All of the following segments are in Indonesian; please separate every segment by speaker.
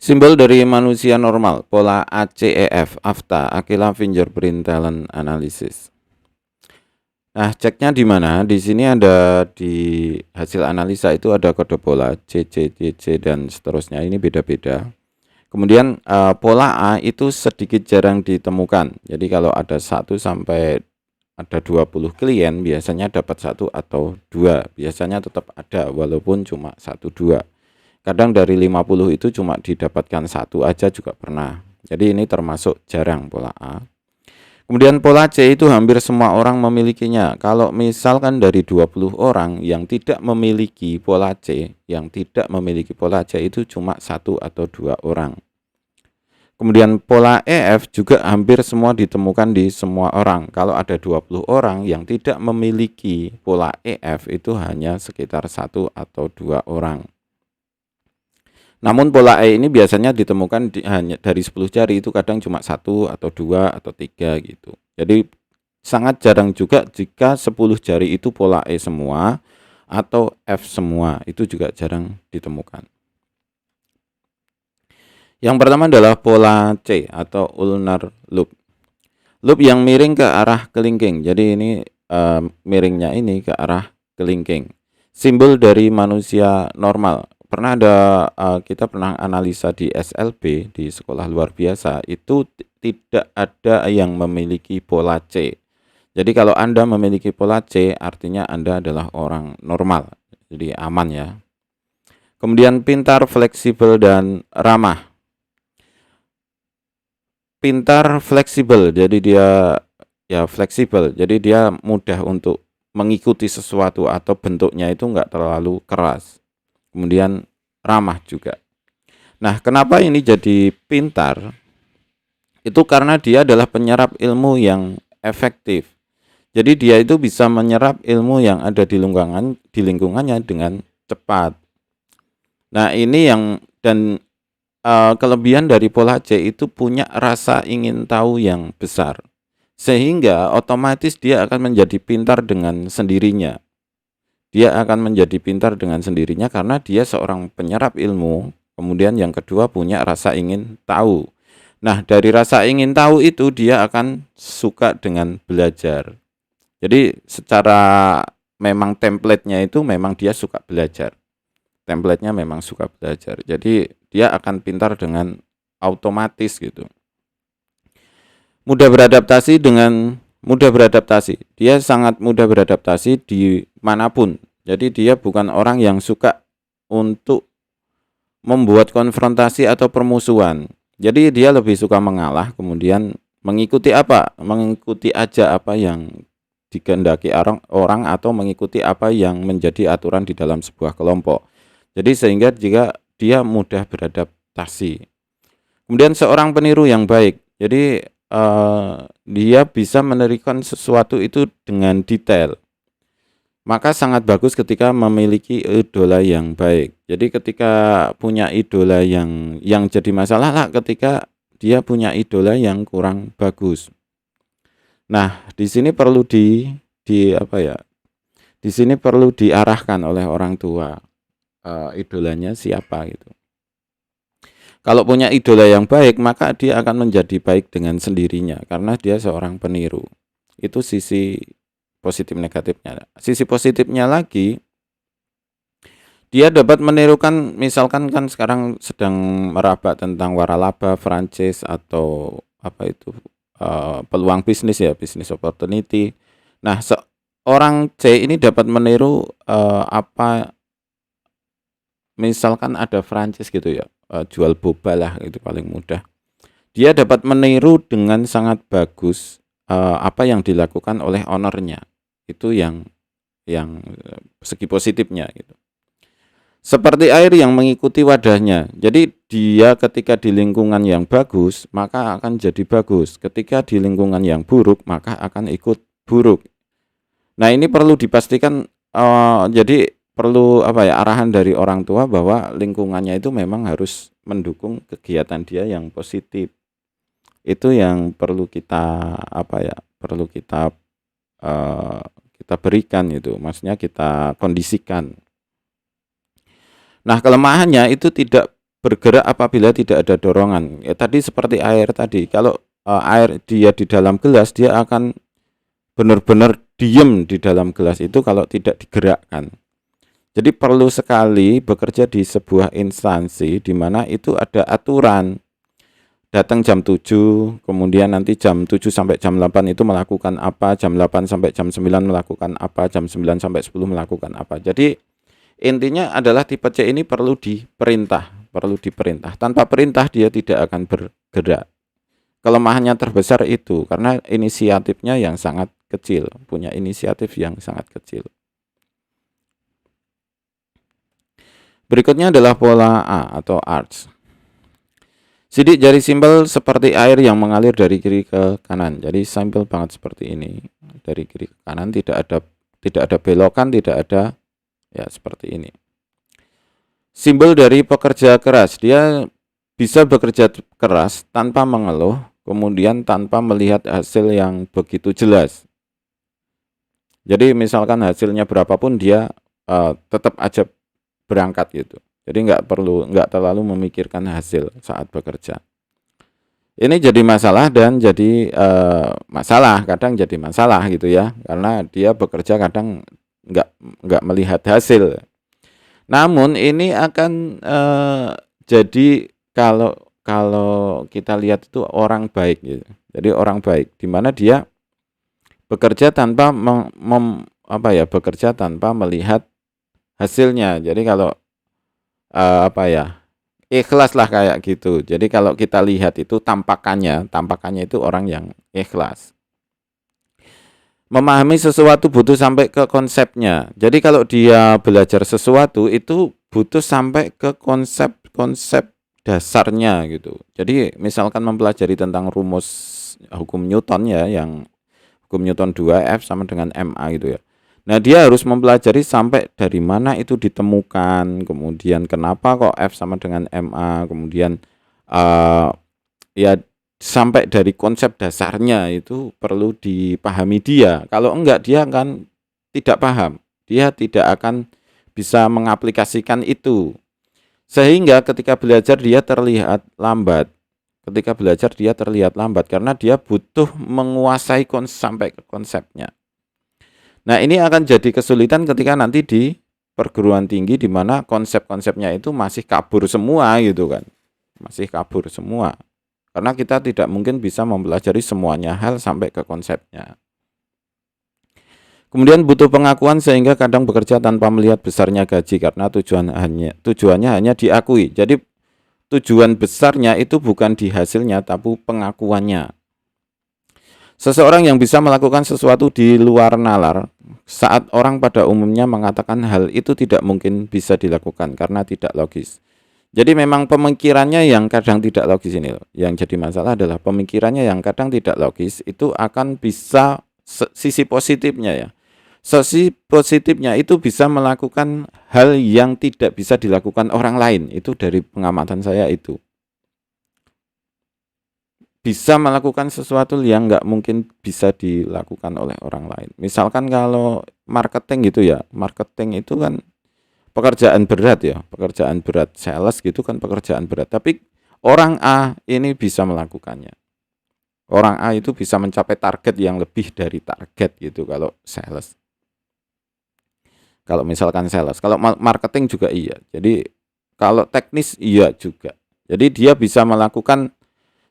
Speaker 1: Simbol dari manusia normal, pola ACEF, AFTA, Aquila Fingerprint Talent Analysis. Nah, ceknya di mana? Di sini ada di hasil analisa itu ada kode pola C, C, C, C dan seterusnya. Ini beda-beda. Kemudian pola A itu sedikit jarang ditemukan. Jadi kalau ada 1 sampai ada 20 klien biasanya dapat 1 atau 2. Biasanya tetap ada walaupun cuma 1 2. Kadang dari 50 itu cuma didapatkan 1 aja juga pernah. Jadi ini termasuk jarang pola A. Kemudian pola C itu hampir semua orang memilikinya. Kalau misalkan dari 20 orang yang tidak memiliki pola C, itu cuma 1 atau 2 orang. Kemudian pola EF juga hampir semua ditemukan di semua orang. Kalau ada 20 orang yang tidak memiliki pola EF itu hanya sekitar 1 atau 2 orang. Namun pola E ini biasanya ditemukan hanya dari 10 jari, itu kadang cuma 1 atau 2 atau 3 gitu. Jadi sangat jarang juga jika 10 jari itu pola E semua atau F semua, itu juga jarang ditemukan. Yang pertama adalah pola C atau ulnar loop. Loop yang miring ke arah kelingking. Jadi ini miringnya ini ke arah kelingking. Simbol dari manusia normal. Kita pernah analisa di SLB, di sekolah luar biasa, itu tidak ada yang memiliki pola C. Jadi kalau Anda memiliki pola C, artinya Anda adalah orang normal. Jadi aman ya. Kemudian pintar, fleksibel, dan ramah. Pintar, fleksibel, jadi dia ya fleksibel. Jadi dia mudah untuk mengikuti sesuatu atau bentuknya itu enggak terlalu keras. Kemudian ramah juga. Nah, kenapa ini jadi pintar? Itu karena dia adalah penyerap ilmu yang efektif. Jadi dia itu bisa menyerap ilmu yang ada di lingkungannya dengan cepat. Nah, ini kelebihan dari pola C itu punya rasa ingin tahu yang besar. Sehingga otomatis dia akan menjadi pintar dengan sendirinya. Karena dia seorang penyerap ilmu. Kemudian yang kedua punya rasa ingin tahu. Nah, dari rasa ingin tahu itu dia akan suka dengan belajar. Jadi secara memang template-nya itu memang dia suka belajar. Jadi dia akan pintar dengan otomatis gitu. Mudah beradaptasi. Dia sangat mudah beradaptasi di manapun. Jadi dia bukan orang yang suka untuk membuat konfrontasi atau permusuhan. Jadi dia lebih suka mengalah, kemudian mengikuti aja apa yang dikehendaki orang atau mengikuti apa yang menjadi aturan di dalam sebuah kelompok. Jadi sehingga jika dia mudah beradaptasi. Kemudian seorang peniru yang baik. Jadi dia bisa menerikan sesuatu itu dengan detail. Maka sangat bagus ketika memiliki idola yang baik. Jadi ketika punya idola yang jadi masalah lah ketika dia punya idola yang kurang bagus. Nah, di sini perlu Di sini perlu diarahkan oleh orang tua. Idolanya siapa gitu. Kalau punya idola yang baik, maka dia akan menjadi baik dengan sendirinya karena dia seorang peniru. Itu sisi positif negatifnya. Sisi positifnya lagi, dia dapat menirukan, misalkan kan sekarang sedang meraba tentang waralaba, franchise atau peluang bisnis ya, business opportunity. Nah, seorang C ini dapat meniru misalkan ada franchise gitu ya, jual boba lah, itu paling mudah. Dia dapat meniru dengan sangat bagus apa yang dilakukan oleh ownernya. Itu yang segi positifnya gitu. Seperti air yang mengikuti wadahnya. Jadi dia ketika di lingkungan yang bagus, maka akan jadi bagus. Ketika di lingkungan yang buruk, maka akan ikut buruk. Nah, ini perlu dipastikan, jadi perlu arahan dari orang tua bahwa lingkungannya itu memang harus mendukung kegiatan dia yang positif. Itu yang perlu kita kita berikan itu, maksudnya kita kondisikan. Nah, kelemahannya itu tidak bergerak apabila tidak ada dorongan. Ya, tadi seperti air tadi, kalau air dia di dalam gelas, dia akan benar-benar diem di dalam gelas itu kalau tidak digerakkan. Jadi perlu sekali bekerja di sebuah instansi di mana itu ada aturan. Datang jam 7, kemudian nanti jam 7 sampai jam 8 itu melakukan apa, jam 8 sampai jam 9 melakukan apa, jam 9 sampai 10 melakukan apa. Jadi intinya adalah tipe C ini perlu diperintah. Tanpa perintah dia tidak akan bergerak. Kelemahannya terbesar itu karena inisiatifnya yang sangat kecil, punya inisiatif yang sangat kecil. Berikutnya adalah pola A atau arch. Sidik jari simpel seperti air yang mengalir dari kiri ke kanan. Jadi simpel banget seperti ini. Dari kiri ke kanan tidak ada belokan, tidak ada ya seperti ini. Simbol dari pekerja keras. Dia bisa bekerja keras tanpa mengeluh, kemudian tanpa melihat hasil yang begitu jelas. Jadi misalkan hasilnya berapapun dia tetap aja berangkat gitu. Jadi nggak terlalu memikirkan hasil saat bekerja. Ini jadi masalah dan jadi kadang jadi masalah gitu ya, karena dia bekerja kadang nggak melihat hasil. Namun ini akan jadi kalau kita lihat itu orang baik gitu. Jadi orang baik di mana dia bekerja tanpa bekerja tanpa melihat hasilnya. Jadi kalau ikhlas lah kayak gitu. Jadi kalau kita lihat itu tampakannya itu orang yang ikhlas. Memahami sesuatu butuh sampai ke konsepnya. Jadi kalau dia belajar sesuatu itu butuh sampai ke konsep dasarnya gitu. Jadi misalkan mempelajari tentang rumus hukum Newton ya, yang hukum Newton 2F sama dengan MA gitu ya. Nah, dia harus mempelajari sampai dari mana itu ditemukan, kemudian kenapa kok F sama dengan MA, kemudian ya sampai dari konsep dasarnya itu perlu dipahami dia. Kalau enggak dia akan tidak paham, dia tidak akan bisa mengaplikasikan itu. Sehingga ketika belajar dia terlihat lambat. Karena dia butuh menguasai sampai ke konsepnya. Nah, ini akan jadi kesulitan ketika nanti di perguruan tinggi di mana konsep-konsepnya itu masih kabur semua gitu kan. Masih kabur semua. Karena kita tidak mungkin bisa mempelajari semuanya hal sampai ke konsepnya. Kemudian butuh pengakuan sehingga kadang bekerja tanpa melihat besarnya gaji karena tujuannya hanya diakui. Jadi tujuan besarnya itu bukan di hasilnya tapi pengakuannya. Seseorang yang bisa melakukan sesuatu di luar nalar saat orang pada umumnya mengatakan hal itu tidak mungkin bisa dilakukan karena tidak logis. Jadi memang pemikirannya yang kadang tidak logis ini loh. Yang jadi masalah adalah pemikirannya yang kadang tidak logis itu akan bisa sisi positifnya ya. Sisi positifnya itu bisa melakukan hal yang tidak bisa dilakukan orang lain. Itu dari pengamatan saya itu. Bisa melakukan sesuatu yang nggak mungkin bisa dilakukan oleh orang lain. Misalkan kalau marketing gitu ya, marketing itu kan pekerjaan berat ya, sales gitu kan pekerjaan berat. Tapi orang A ini bisa melakukannya. Orang A itu bisa mencapai target yang lebih dari target gitu kalau sales. Kalau misalkan sales, kalau marketing juga iya. Jadi kalau teknis iya juga. Jadi dia bisa melakukan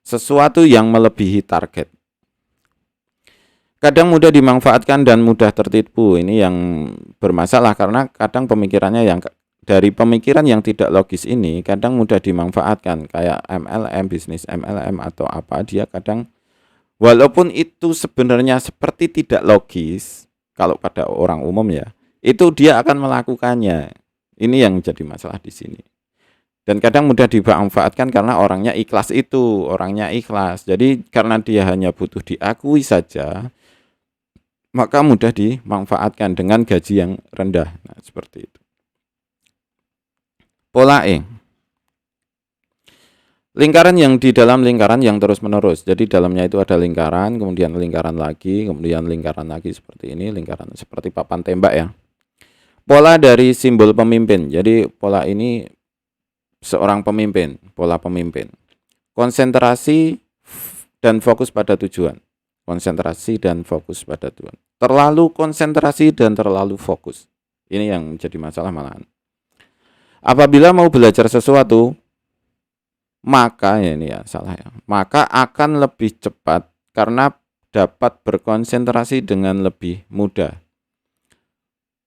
Speaker 1: sesuatu yang melebihi target. Kadang mudah dimanfaatkan dan mudah tertipu. Ini yang bermasalah karena kadang pemikirannya yang dari pemikiran yang tidak logis ini kadang mudah dimanfaatkan kayak MLM, bisnis MLM atau apa. Dia kadang walaupun itu sebenarnya seperti tidak logis kalau pada orang umum ya, itu dia akan melakukannya. Ini yang jadi masalah di sini. Dan kadang mudah dimanfaatkan karena orangnya ikhlas itu, Jadi karena dia hanya butuh diakui saja, maka mudah dimanfaatkan dengan gaji yang rendah. Nah, seperti itu. Pola E. Lingkaran yang di dalam lingkaran yang terus-menerus. Jadi dalamnya itu ada lingkaran, kemudian lingkaran lagi seperti ini, lingkaran seperti papan tembak ya. Pola dari simbol pemimpin. Jadi pola ini seorang pemimpin, pola pemimpin. Konsentrasi dan fokus pada tujuan. Konsentrasi dan fokus pada tujuan. Terlalu konsentrasi dan terlalu fokus. Ini yang menjadi masalah malahan. Apabila mau belajar sesuatu, maka ini ya salah ya. Maka akan lebih cepat karena dapat berkonsentrasi dengan lebih mudah.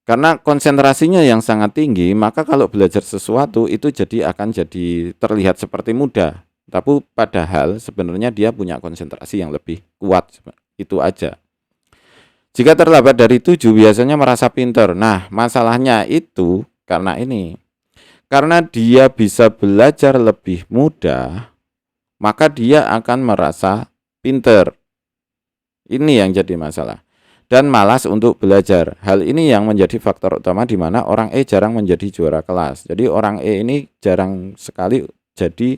Speaker 1: Karena konsentrasinya yang sangat tinggi, maka kalau belajar sesuatu itu akan jadi terlihat seperti mudah. Tapi padahal sebenarnya dia punya konsentrasi yang lebih kuat. Itu aja. Jika terlambat dari 7 biasanya merasa pintar. Nah, masalahnya itu karena ini. Karena dia bisa belajar lebih mudah, maka dia akan merasa pintar. Ini yang jadi masalah. Dan malas untuk belajar. Hal ini yang menjadi faktor utama di mana orang E jarang menjadi juara kelas. Jadi orang E ini jarang sekali jadi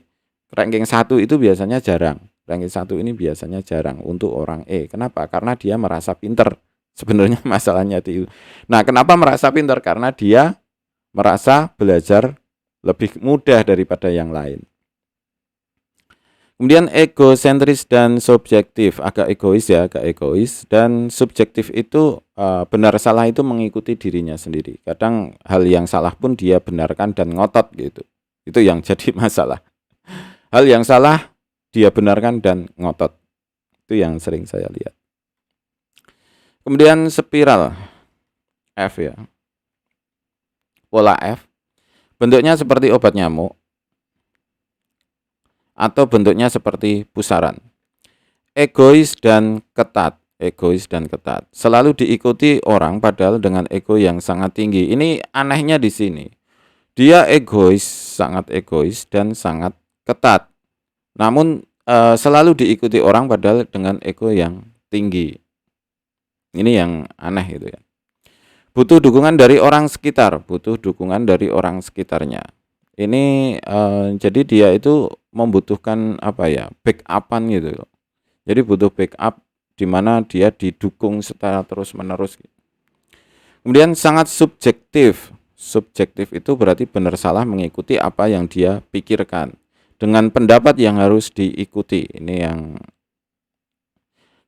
Speaker 1: ranking 1 itu biasanya jarang. Ranking 1 ini biasanya jarang untuk orang E. Kenapa? Karena dia merasa pintar. Sebenarnya masalahnya itu. Nah, kenapa merasa pintar? Karena dia merasa belajar lebih mudah daripada yang lain. Kemudian egosentris dan subjektif, agak egois ya, agak egois. Dan subjektif itu benar salah itu mengikuti dirinya sendiri. Kadang hal yang salah pun dia benarkan dan ngotot gitu. Itu yang jadi masalah. Hal yang salah dia benarkan dan ngotot. Itu yang sering saya lihat. Kemudian spiral F ya. Pola F. Bentuknya seperti obat nyamuk. Atau bentuknya seperti pusaran. Egois dan ketat. Egois dan ketat. Selalu diikuti orang padahal dengan ego yang sangat tinggi. Ini anehnya di sini. Dia egois, sangat egois dan sangat ketat. Namun selalu diikuti orang padahal dengan ego yang tinggi. Ini yang aneh gitu ya. Butuh dukungan dari orang sekitar, butuh dukungan dari orang sekitarnya. Ini jadi dia itu membutuhkan apa ya, backupan gitu. Jadi butuh backup di mana dia didukung secara terus-menerus. Kemudian sangat subjektif. Subjektif itu berarti benar salah mengikuti apa yang dia pikirkan dengan pendapat yang harus diikuti. Ini yang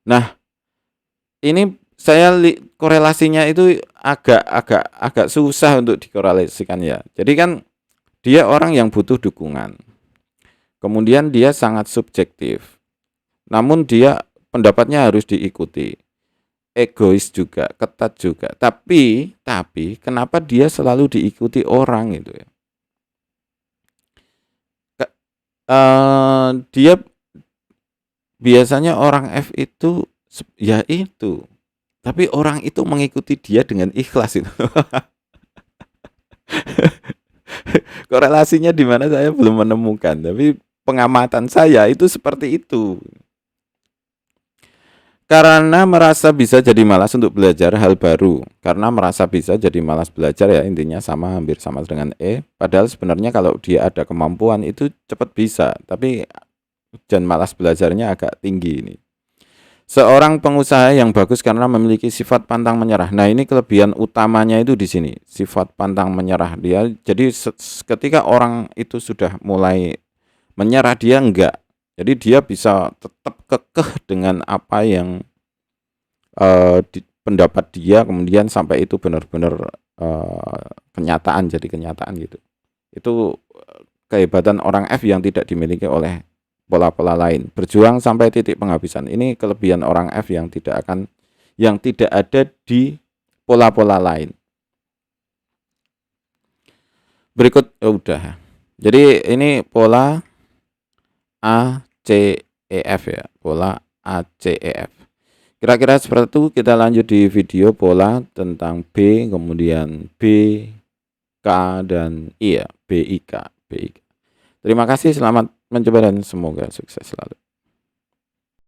Speaker 1: Nah, ini saya korelasinya itu agak susah untuk dikorelasikan ya. Jadi kan dia orang yang butuh dukungan. Kemudian dia sangat subjektif. Namun dia pendapatnya harus diikuti. Egois juga, ketat juga. Tapi kenapa dia selalu diikuti orang itu ya? Dia biasanya orang F itu ya itu. Tapi orang itu mengikuti dia dengan ikhlas itu. Korelasinya di mana saya belum menemukan, tapi pengamatan saya itu seperti itu. Karena merasa bisa jadi malas untuk belajar hal baru. Karena merasa bisa jadi malas belajar ya, intinya sama, hampir sama dengan E. Padahal sebenarnya kalau dia ada kemampuan itu cepat bisa, tapi dan malas belajarnya agak tinggi ini. Seorang pengusaha yang bagus karena memiliki sifat pantang menyerah. Nah, ini kelebihan utamanya itu di sini, sifat pantang menyerah dia. Jadi ketika orang itu sudah mulai menyerah, dia enggak. Jadi dia bisa tetap kekeh dengan apa yang pendapat dia, kemudian sampai itu benar-benar kenyataan, jadi kenyataan gitu. Itu kehebatan orang F yang tidak dimiliki oleh pola-pola lain. Berjuang sampai titik penghabisan. Ini kelebihan orang F yang tidak ada di pola-pola lain. Berikut udah. Jadi ini pola A C E F ya, pola A C E F. Kira-kira seperti itu. Kita lanjut di video pola tentang B, kemudian B, K dan I ya, B I K. Terima kasih, selamat mencoba dan semoga sukses selalu.